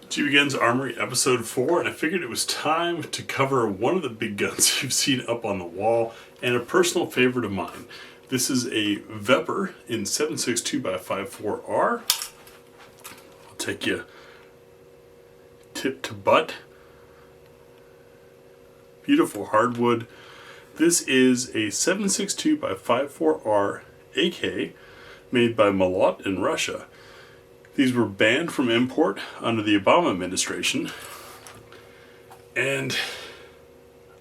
GBGuns Armory episode 4, and I figured it was time to cover one of the big guns you've seen up on the wall and a personal favorite of mine. This is a Vepr in 7.62x54r. I'll take you tip to butt. Beautiful hardwood. This is a 7.62x54r AK made by Molot in Russia. These were banned from import under the Obama administration, and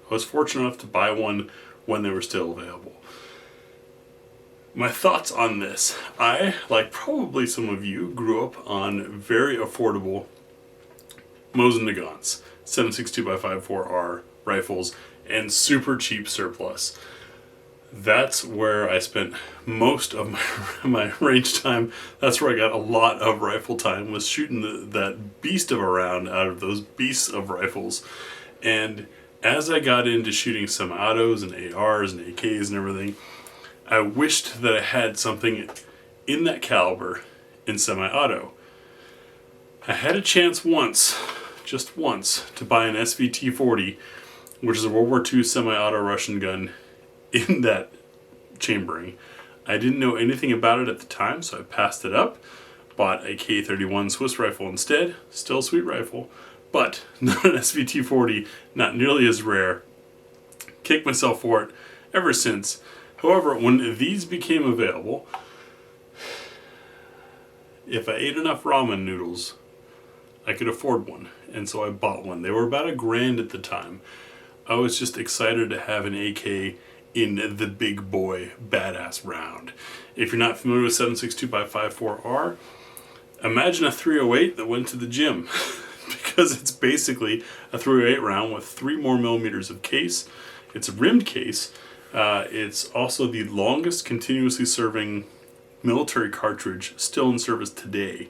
I was fortunate enough to buy one when they were still available. My thoughts on this: I, like probably some of you, grew up on very affordable Molot Vepr 7.62x54r rifles and super cheap surplus. That's where I spent most of my range time. That's where I got a lot of rifle time, was shooting that beast of a round out of those beasts of rifles. And as I got into shooting semi-autos and ARs and AKs and everything, I wished that I had something in that caliber in semi-auto. I had a chance once, just once, to buy an SVT-40, which is a World War II semi-auto Russian gun, in that chambering. I didn't know anything about it at the time, so I passed it up. Bought a K31 Swiss rifle instead. Still a sweet rifle, but not an SVT-40, not nearly as rare. Kicked myself for it ever since. However, when these became available, if I ate enough ramen noodles, I could afford one, and so I bought one. They were about $1,000 at the time. I was just excited to have an AK in the big boy badass round. If you're not familiar with 7.62x54r, imagine a 308 that went to the gym, because it's basically a 308 round with 3 more millimeters of case. It's a rimmed case. It's also the longest continuously serving military cartridge still in service today.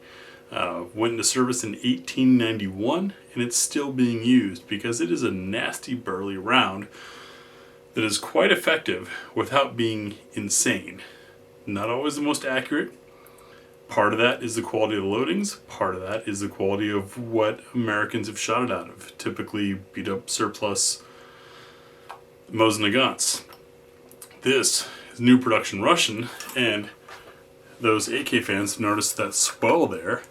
Went into service in 1891, and it's still being used because it is a nasty burly round that is quite effective without being insane. Not always the most accurate. Part of that is the quality of the loadings. Part of that is the quality of what Americans have shot it out of. Typically beat up surplus Molot Vepr. This is new production Russian, and those AK fans noticed that swell there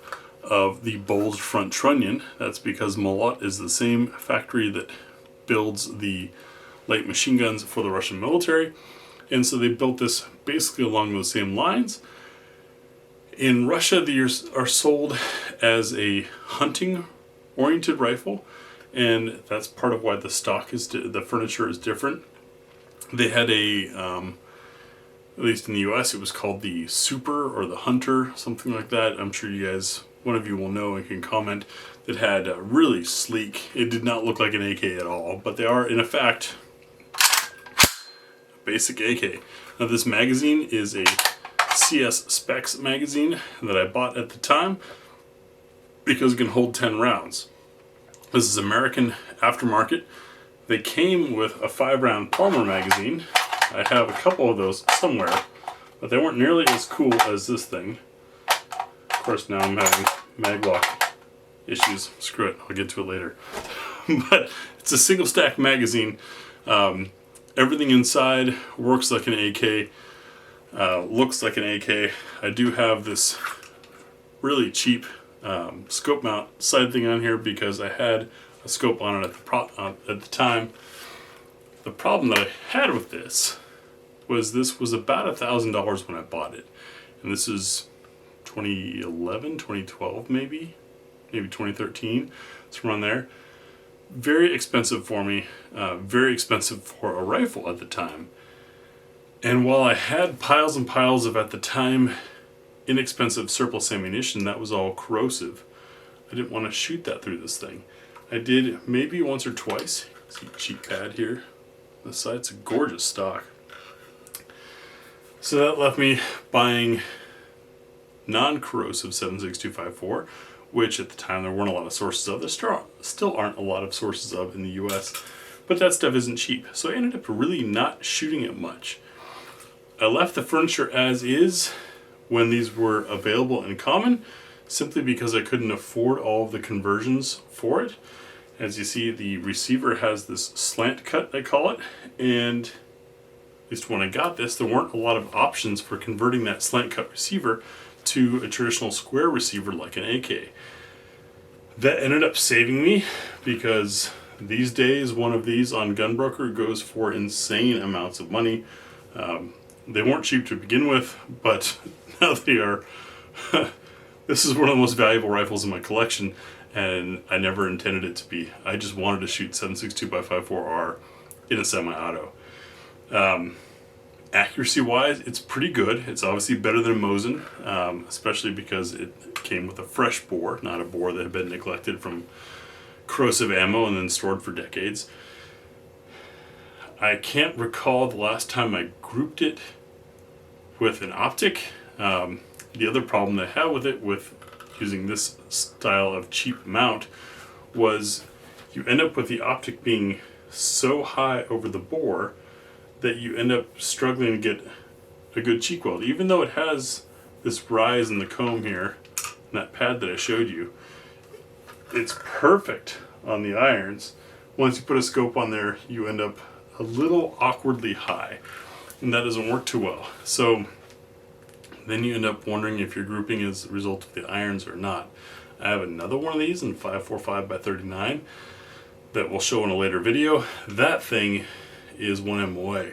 of the bulged front trunnion. That's because Molot is the same factory that builds the light machine guns for the Russian military, and so they built this basically along those same lines. In Russia, these are sold as a hunting oriented rifle, and that's part of why the stock is the furniture is different. They had a at least in the US, it was called the Super or the Hunter, something like that. I'm sure you guys, one of you will know and can comment, that had really sleek. It did not look like an AK at all, but they are in fact basic AK. Now this magazine is a CS Specs magazine that I bought at the time because it can hold 10 rounds. This is American aftermarket. They came with a 5-round Palmer magazine. I have a couple of those somewhere, but they weren't nearly as cool as this thing. Of course, now I'm having maglock issues. Screw it, I'll get to it later. But it's a single stack magazine. Everything inside works like an AK, looks like an AK. I do have this really cheap scope mount side thing on here because I had a scope on it at the time. The problem that I had with this was about $1,000 when I bought it, and this is 2011, 2012 maybe 2013. It's around there. Very expensive for me, very expensive for a rifle at the time. And while I had piles and piles of, at the time, inexpensive surplus ammunition, that was all corrosive. I didn't want to shoot that through this thing. I did maybe once or twice. See cheek pad here. The side's a gorgeous stock. So that left me buying non-corrosive 7.62x54, which at the time there weren't a lot of sources of. There still aren't a lot of sources of in the US, but that stuff isn't cheap. So I ended up really not shooting it much. I left the furniture as is when these were available in common, simply because I couldn't afford all of the conversions for it. As you see, the receiver has this slant cut, I call it, and at least when I got this, there weren't a lot of options for converting that slant cut receiver to a traditional square receiver like an AK. That ended up saving me, because these days one of these on Gunbroker goes for insane amounts of money. They weren't cheap to begin with, but now they are. This is one of the most valuable rifles in my collection, and I never intended it to be. I just wanted to shoot 7.62x54r in a semi-auto. Accuracy wise, it's pretty good. It's obviously better than Mosin, especially because it came with a fresh bore, not a bore that had been neglected from corrosive ammo and then stored for decades. I can't recall the last time I grouped it with an optic. The other problem that I had with it, with using this style of cheap mount, was you end up with the optic being so high over the bore that you end up struggling to get a good cheek weld. Even though it has this rise in the comb here, and that pad that I showed you, it's perfect on the irons. Once you put a scope on there, you end up a little awkwardly high, and that doesn't work too well. So then you end up wondering if your grouping is a result of the irons or not. I have another one of these in 545x39 that we'll show in a later video. That thing is 1 MOA,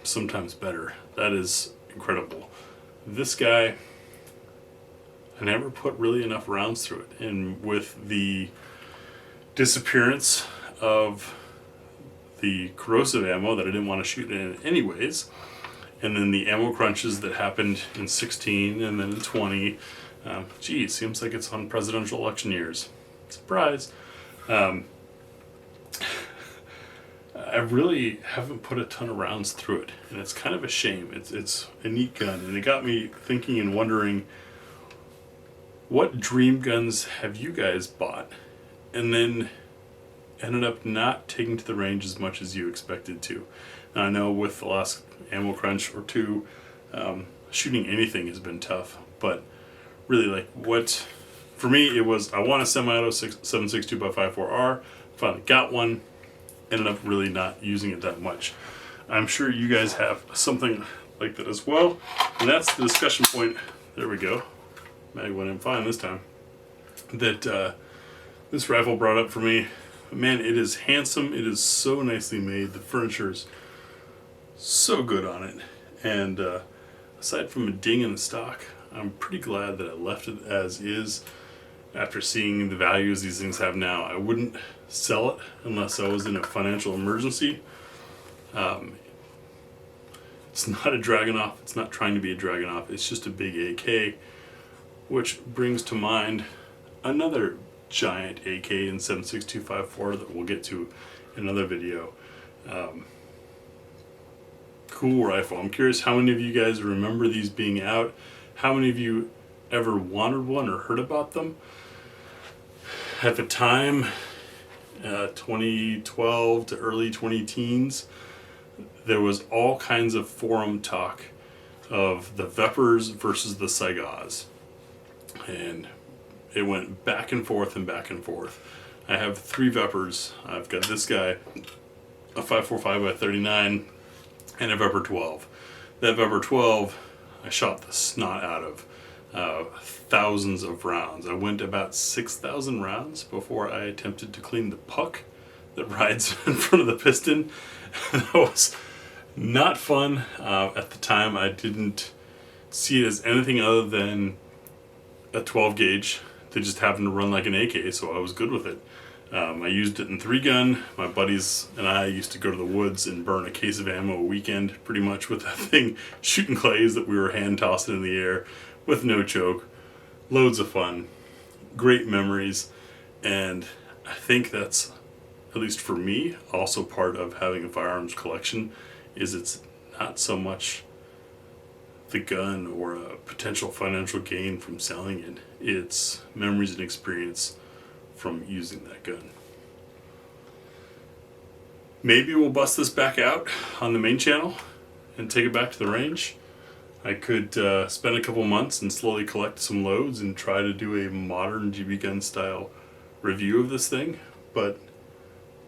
sometimes better. That is incredible. This guy, I never put really enough rounds through it, and with the disappearance of the corrosive ammo that I didn't want to shoot in anyways, and then the ammo crunches that happened in 16 and then in 20, gee, it seems like it's on presidential election years. Surprise. I really haven't put a ton of rounds through it, and it's kind of a shame. It's a neat gun, and it got me thinking and wondering, what dream guns have you guys bought and then ended up not taking to the range as much as you expected to? Now, I know with the last ammo crunch or two, shooting anything has been tough, but really, like, what, for me, it was, I want a semi-auto 7.62x54r, finally got one, ended up really not using it that much. I'm sure you guys have something like that as well, and that's the discussion point. There we go. Mag went in fine this time. That this rifle brought up for me. Man, it is handsome. It is so nicely made. The furniture is so good on it, and aside from a ding in the stock, I'm pretty glad that I left it as is. After seeing the values these things have now, I wouldn't sell it unless I was in a financial emergency. It's not a Dragunov. It's not trying to be a Dragunov. It's just a big AK, which brings to mind another giant AK in 7.62x54 that we'll get to in another video. Cool rifle. I'm curious how many of you guys remember these being out. How many of you ever wanted one or heard about them? At the time, 2012 to early 2010s, there was all kinds of forum talk of the Veprs versus the Saigahs, and it went back and forth and back and forth. I have 3 Veprs. I've got this guy, a 545x39, and a Vepr 12. That Vepr 12, I shot the snot out of. Thousands of rounds. I went about 6,000 rounds before I attempted to clean the puck that rides in front of the piston. That was not fun. At the time, I didn't see it as anything other than a 12 gauge that just happened to run like an AK, so I was good with it. I used it in 3-gun. My buddies and I used to go to the woods and burn a case of ammo a weekend, pretty much with that thing, shooting clays that we were hand tossing in the air with no choke. Loads of fun, great memories, and I think that's, at least for me, also part of having a firearms collection, is it's not so much the gun or a potential financial gain from selling it. It's memories and experience from using that gun. Maybe we'll bust this back out on the main channel and take it back to the range. I could spend a couple months and slowly collect some loads and try to do a modern GBgun style review of this thing, but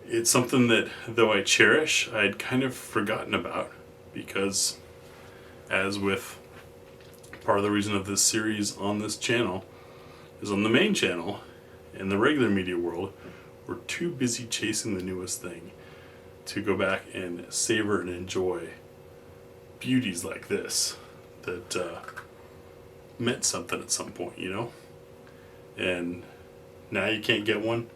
it's something that, though I cherish, I'd kind of forgotten about, because as with part of the reason of this series on this channel is on the main channel, in the regular media world, we're too busy chasing the newest thing to go back and savor and enjoy beauties like this that meant something at some point, you know? And now you can't get one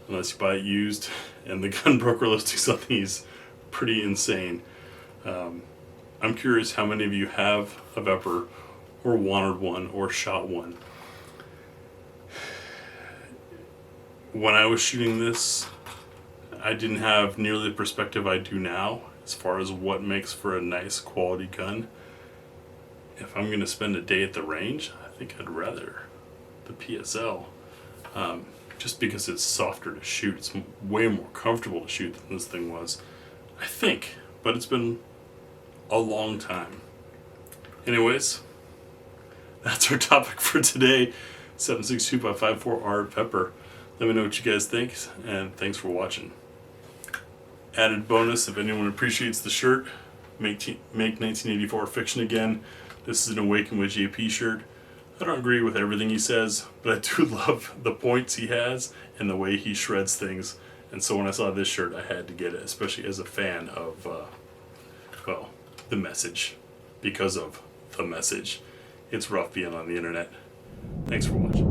unless you buy it used, and the gun broker listing something is pretty insane. I'm curious how many of you have a Vepr or wanted one or shot one. When I was shooting this, I didn't have nearly the perspective I do now as far as what makes for a nice quality gun. If I'm going to spend a day at the range, I think I'd rather the PSL. Just because it's softer to shoot. It's way more comfortable to shoot than this thing was, I think. But it's been a long time. Anyways, that's our topic for today. 7.62x54r Vepr. Let me know what you guys think, and thanks for watching. Added bonus, if anyone appreciates the shirt, make 1984 fiction again. This is an Awaken with JP shirt. I don't agree with everything he says, but I do love the points he has and the way he shreds things. And so when I saw this shirt, I had to get it, especially as a fan of, well, the message. Because of the message. It's rough being on the internet. Thanks for watching.